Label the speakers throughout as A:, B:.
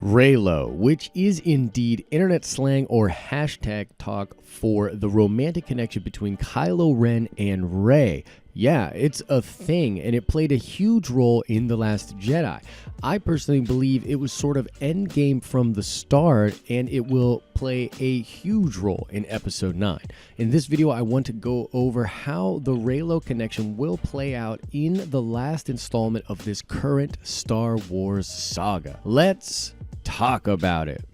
A: Reylo, which is indeed internet slang or hashtag talk for the romantic connection between Kylo Ren and Rey. Yeah, it's a thing, and it played a huge role in The Last Jedi. I personally believe it was sort of endgame from the start, and it will play a huge role in Episode 9. In this video, I want to go over how the Reylo connection will play out in the last installment of this current Star Wars saga. Let's talk about it.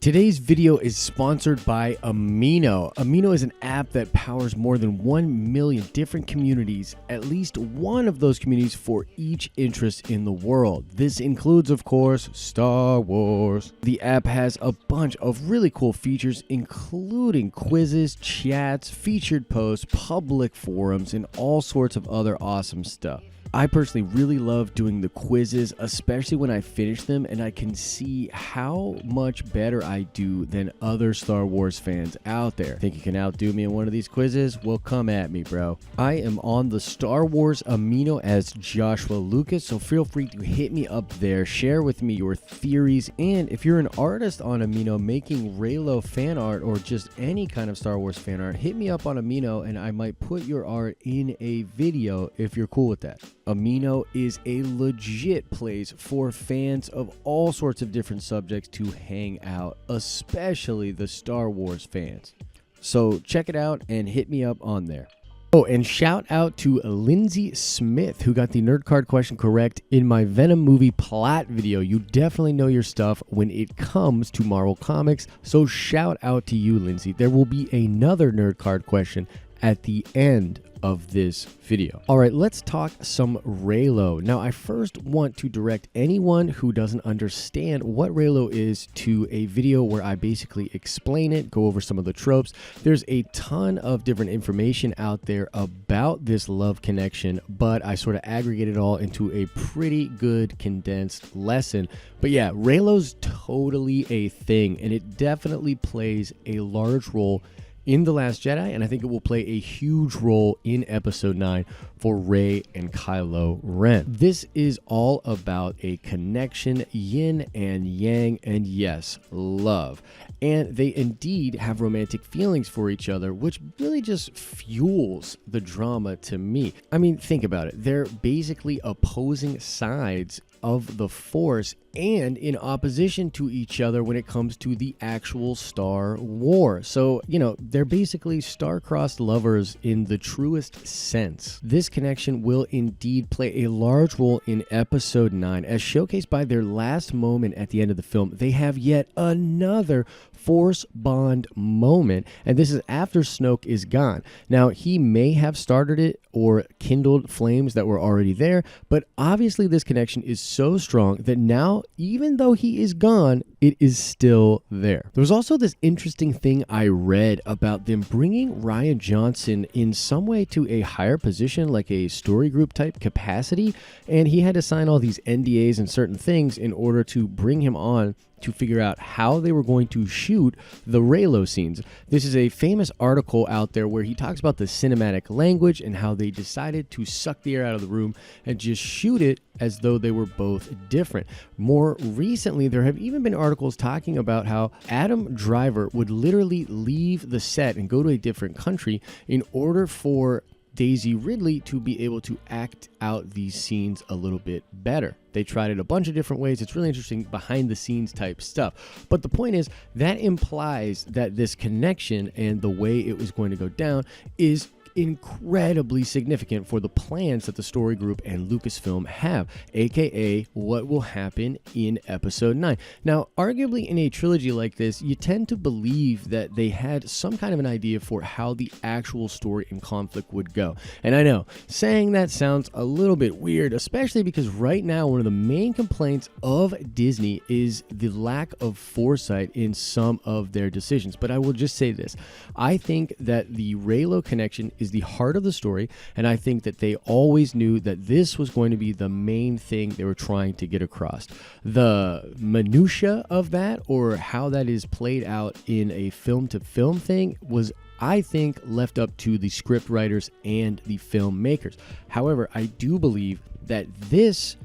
A: Today's video is sponsored by Amino. Amino is an app that powers more than 1 million different communities, at least one of those communities for each interest in the world. This includes, of course, Star Wars. The app has a bunch of really cool features, including quizzes, chats, featured posts, public forums, and all sorts of other awesome stuff. I personally really love doing the quizzes, especially when I finish them and I can see how much better I do than other Star Wars fans out there. Think you can outdo me in one of these quizzes? Well, come at me, bro. I am on the Star Wars Amino as Joshua Lucas, so feel free to hit me up there, share with me your theories, and if you're an artist on Amino making Reylo fan art or just any kind of Star Wars fan art, hit me up on Amino and I might put your art in a video if you're cool with that. Amino is a legit place for fans of all sorts of different subjects to hang out, especially the Star Wars fans. So check it out and hit me up on there. Oh, and shout out to Lindsay Smith, who got the nerd card question correct in my Venom movie plot video. You definitely know your stuff when it comes to Marvel Comics, so shout out to you, Lindsay. There will be another nerd card question at the end of this video. All right, let's talk some Reylo. Now, I first want to direct anyone who doesn't understand what Reylo is to a video where I basically explain it, go over some of the tropes. There's a ton of different information out there about this love connection, but I sort of aggregate it all into a pretty good condensed lesson. But yeah, Reylo's totally a thing, and it definitely plays a large role in The Last Jedi, and I think it will play a huge role in Episode 9 for Rey and Kylo Ren. This is all about a connection, yin and yang, and yes, love. And they indeed have romantic feelings for each other, which really just fuels the drama to me. I mean, think about it. They're basically opposing sides of the Force and in opposition to each other when it comes to the actual Star Wars. So, you know, they're basically star-crossed lovers in the truest sense. This connection will indeed play a large role in Episode 9. As showcased by their last moment at the end of the film, they have yet another Force bond moment, and this is after Snoke is gone. Now, he may have started it or kindled flames that were already there, but obviously this connection is so strong that now, even though he is gone, it is still there. There was also this interesting thing I read about them bringing Rian Johnson in some way to a higher position, like a story group type capacity, and he had to sign all these NDAs and certain things in order to bring him on to figure out how they were going to shoot the Reylo scenes. This is a famous article out there where he talks about the cinematic language and how they decided to suck the air out of the room and just shoot it as though they were both different. More recently, there have even been articles talking about how Adam Driver would literally leave the set and go to a different country in order for Daisy Ridley to be able to act out these scenes a little bit better. They tried it a bunch of different ways. It's really interesting behind the scenes type stuff. But the point is that implies that this connection and the way it was going to go down is incredibly significant for the plans that the story group and Lucasfilm have, aka what will happen in Episode 9. Now, arguably in a trilogy like this, you tend to believe that they had some kind of an idea for how the actual story and conflict would go. And I know, saying that sounds a little bit weird, especially because right now one of the main complaints of Disney is the lack of foresight in some of their decisions. But I will just say this. I think that the Reylo connection is the heart of the story, and I think that they always knew that this was going to be the main thing they were trying to get across. The minutia of that, or how that is played out in a film-to-film thing, was, I think, left up to the script writers and the filmmakers. However, I do believe that this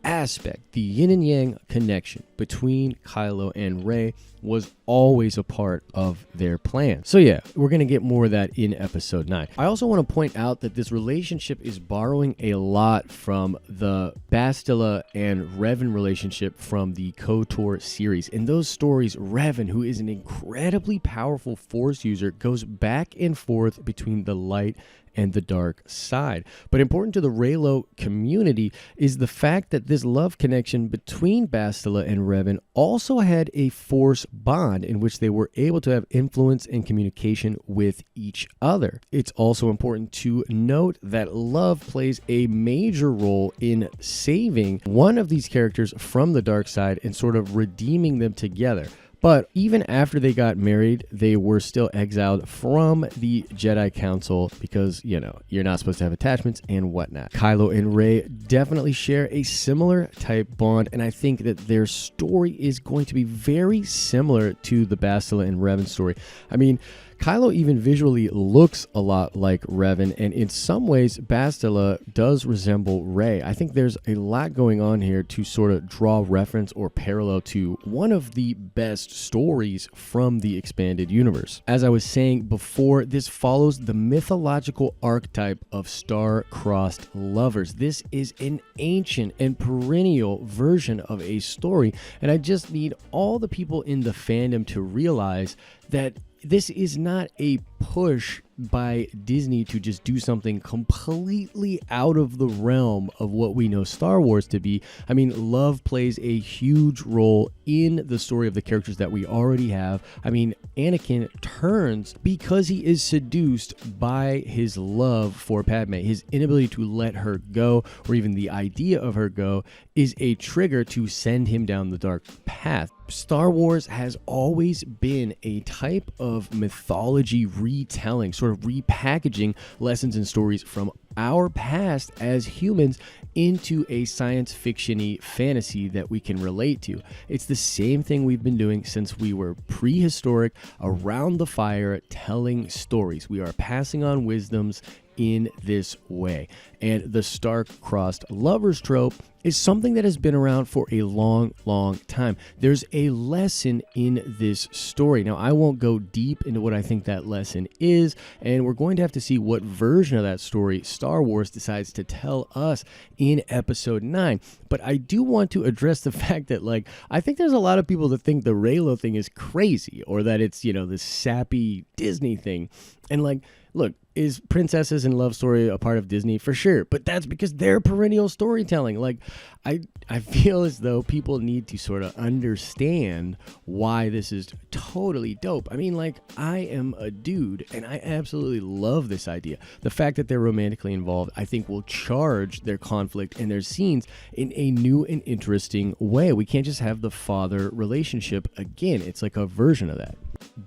A: aspect, the yin and yang connection between Kylo and Rey, was always a part of their plan. So yeah, we're going to get more of that in episode 9. I also want to point out that this relationship is borrowing a lot from the Bastila and Revan relationship from the KOTOR series. In those stories, Revan, who is an incredibly powerful Force user, goes back and forth between the light and the dark side. But important to the Reylo community is the fact that this love connection between Bastila and Revan also had a Force bond in which they were able to have influence and communication with each other. It's also important to note that love plays a major role in saving one of these characters from the dark side and sort of redeeming them together. But even after they got married, they were still exiled from the Jedi Council because, you know, you're not supposed to have attachments and whatnot. Kylo and Rey definitely share a similar type bond, and I think that their story is going to be very similar to the Bastila and Revan story. I mean, Kylo even visually looks a lot like Revan, and in some ways, Bastila does resemble Rey. I think there's a lot going on here to sort of draw reference or parallel to one of the best stories from the expanded universe. As I was saying before, this follows the mythological archetype of star-crossed lovers. This is an ancient and perennial version of a story, and I just need all the people in the fandom to realize that this is not a push by Disney to just do something completely out of the realm of what we know Star Wars to be. I mean, love plays a huge role in the story of the characters that we already have. I mean, Anakin turns because he is seduced by his love for Padme. His inability to let her go, or even the idea of her go, is a trigger to send him down the dark path. Star Wars has always been a type of mythology retelling, sort of repackaging lessons and stories from our past as humans into a science fiction-y fantasy that we can relate to. It's the same thing we've been doing since we were prehistoric, around the fire, telling stories. We are passing on wisdoms in this way. And the star-crossed lovers trope is something that has been around for a long, long time. There's a lesson in this story. Now, I won't go deep into what I think that lesson is, and we're going to have to see what version of that story Star Wars decides to tell us in episode 9. But I do want to address the fact that, like, I think there's a lot of people that think the Reylo thing is crazy, or that it's, you know, this sappy Disney thing. And, like, look, is princesses and love story a part of Disney? For sure. But that's because they're perennial storytelling. Like, I feel as though people need to sort of understand why this is totally dope. I mean, like, I am a dude and I absolutely love this idea. The fact that they're romantically involved, I think, will charge their conflict and their scenes in a new and interesting way. We can't just have the father relationship again. It's like a version of that.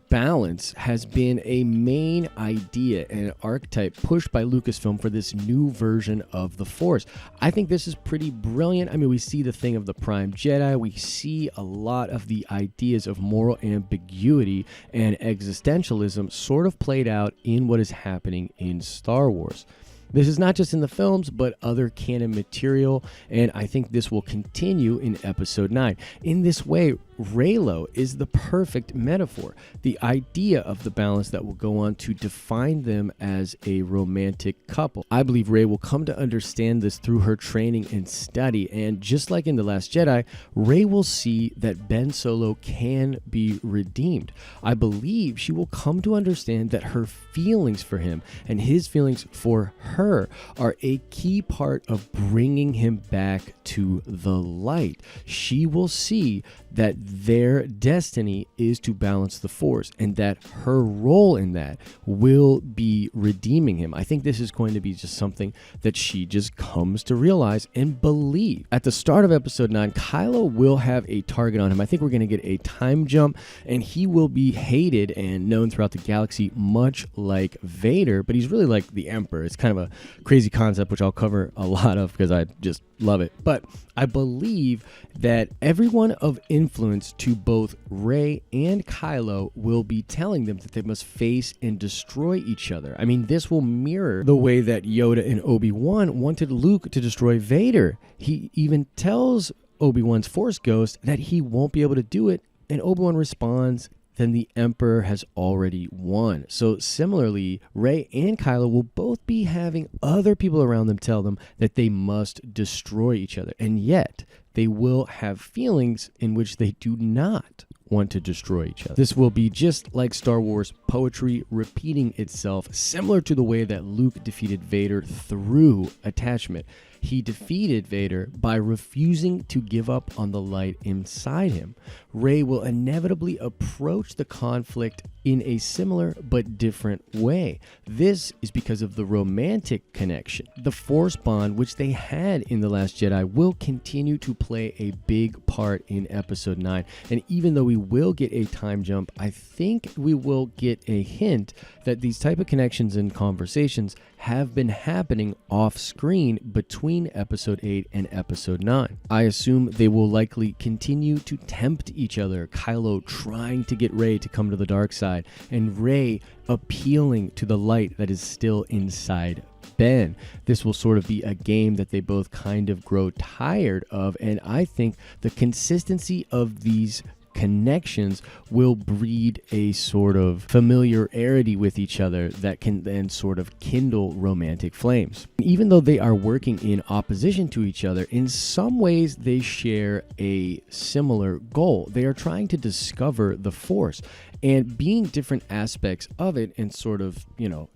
A: Balance has been a main idea and an archetype pushed by Lucasfilm for this new version of the Force. I think this is pretty brilliant. I mean, we see the thing of the Prime Jedi. We see a lot of the ideas of moral ambiguity and existentialism sort of played out in what is happening in Star Wars. This is not just in the films, but other canon material, and I think this will continue in episode 9. In this way, Reylo is the perfect metaphor, the idea of the balance that will go on to define them as a romantic couple. I believe Rey will come to understand this through her training and study, and just like in The Last Jedi, Rey will see that Ben Solo can be redeemed. I believe she will come to understand that her feelings for him and his feelings for her are a key part of bringing him back to the light. She will see that their destiny is to balance the Force, and that her role in that will be redeeming him. I think this is going to be just something that she just comes to realize and believe. At the start of episode 9, Kylo will have a target on him. I think we're going to get a time jump, and he will be hated and known throughout the galaxy, much like Vader, but he's really like the Emperor. It's kind of a crazy concept, which I'll cover a lot of because I just love it. But I believe that everyone of influence reference to both Rey and Kylo will be telling them that they must face and destroy each other. I mean, this will mirror the way that Yoda and Obi-Wan wanted Luke to destroy Vader. He even tells Obi-Wan's Force Ghost that he won't be able to do it, and Obi-Wan responds, then the Emperor has already won. So similarly, Rey and Kylo will both be having other people around them tell them that they must destroy each other. And yet, they will have feelings in which they do not want to destroy each other. This will be just like Star Wars poetry repeating itself, similar to the way that Luke defeated Vader through attachment. He defeated Vader by refusing to give up on the light inside him. Rey will inevitably approach the conflict in a similar but different way. This is because of the romantic connection. The Force bond, which they had in The Last Jedi, will continue to play a big part in Episode 9. And even though we will get a time jump, I think we will get a hint that these type of connections and conversations have been happening off screen between Episode 8 and Episode 9. I assume they will likely continue to tempt each other, Kylo trying to get Rey to come to the dark side, and Rey appealing to the light that is still inside Ben. This will sort of be a game that they both kind of grow tired of, and I think the consistency of these connections will breed a sort of familiarity with each other that can then sort of kindle romantic flames. Even though they are working in opposition to each other, in some ways they share a similar goal. They are trying to discover the Force, and being different aspects of it and sort of,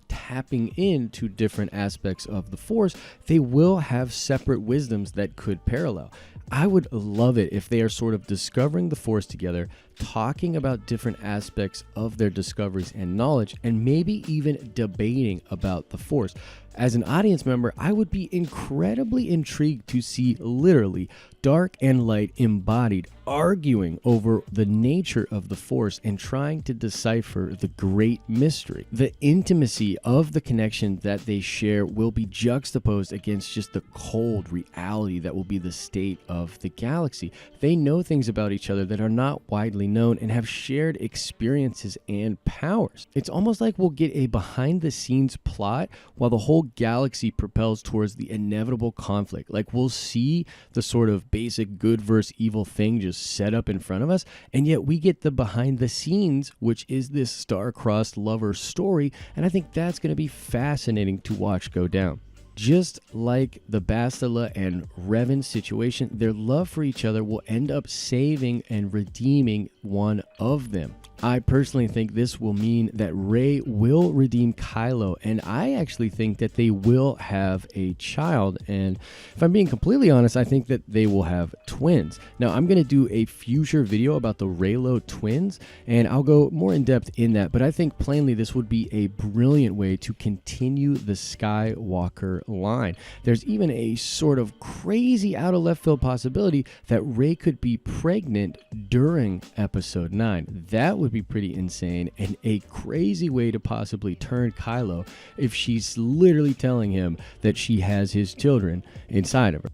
A: tapping into different aspects of the Force, they will have separate wisdoms that could parallel. I would love it if they are sort of discovering the Force together, talking about different aspects of their discoveries and knowledge, and maybe even debating about the Force. As an audience member, I would be incredibly intrigued to see literally dark and light embodied, arguing over the nature of the Force and trying to decipher the great mystery. The intimacy of the connection that they share will be juxtaposed against just the cold reality that will be the state of the galaxy. They know things about each other that are not widely known and have shared experiences and powers. It's almost like we'll get a behind-the-scenes plot while the whole galaxy propels towards the inevitable conflict. Like, we'll see the sort of basic good versus evil thing just set up in front of us, and yet we get the behind the scenes, which is this star-crossed lover story, and I think that's going to be fascinating to watch go down. Just like the Bastila and Revan situation, their love for each other will end up saving and redeeming one of them. I personally think this will mean that Rey will redeem Kylo, and I actually think that they will have a child, and if I'm being completely honest, I think that they will have twins. Now, I'm going to do a future video about the Reylo twins, and I'll go more in depth in that, but I think plainly this would be a brilliant way to continue the Skywalker line. There's even a sort of crazy out of left field possibility that Rey could be pregnant during Episode 9. That would be pretty insane and a crazy way to possibly turn Kylo if she's literally telling him that she has his children inside of her.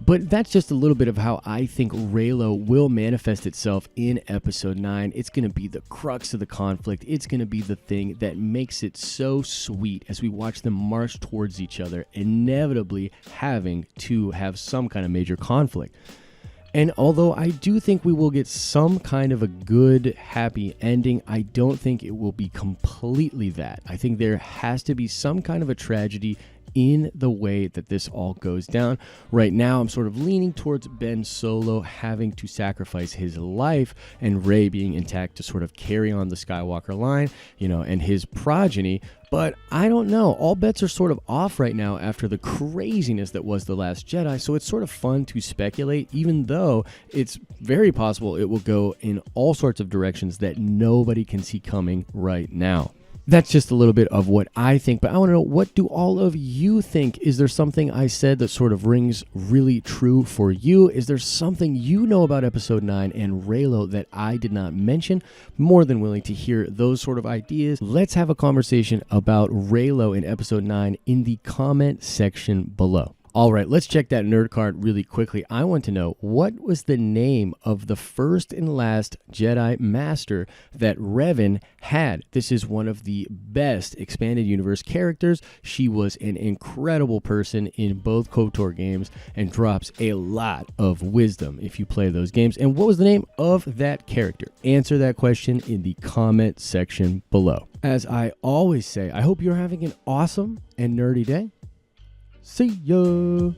A: But that's just a little bit of how I think Reylo will manifest itself in Episode 9. It's going to be the crux of the conflict. It's going to be the thing that makes it so sweet as we watch them march towards each other, inevitably having to have some kind of major conflict. And although I do think we will get some kind of a good, happy ending, I don't think it will be completely that. I think there has to be some kind of a tragedy in the way that this all goes down. Right now, I'm sort of leaning towards Ben Solo having to sacrifice his life and Rey being intact to sort of carry on the Skywalker line, and his progeny. But I don't know. All bets are sort of off right now after the craziness that was The Last Jedi. So it's sort of fun to speculate, even though it's very possible it will go in all sorts of directions that nobody can see coming right now. That's just a little bit of what I think, but I want to know, what do all of you think? Is there something I said that sort of rings really true for you? Is there something you know about Episode 9 and Reylo that I did not mention? More than willing to hear those sort of ideas. Let's have a conversation about Reylo in Episode 9 in the comment section below. All right, let's check that nerd card really quickly. I want to know, what was the name of the first and last Jedi Master that Revan had? This is one of the best expanded universe characters. She was an incredible person in both KOTOR games and drops a lot of wisdom if you play those games. And what was the name of that character? Answer that question in the comment section below. As I always say, I hope you're having an awesome and nerdy day. See ya!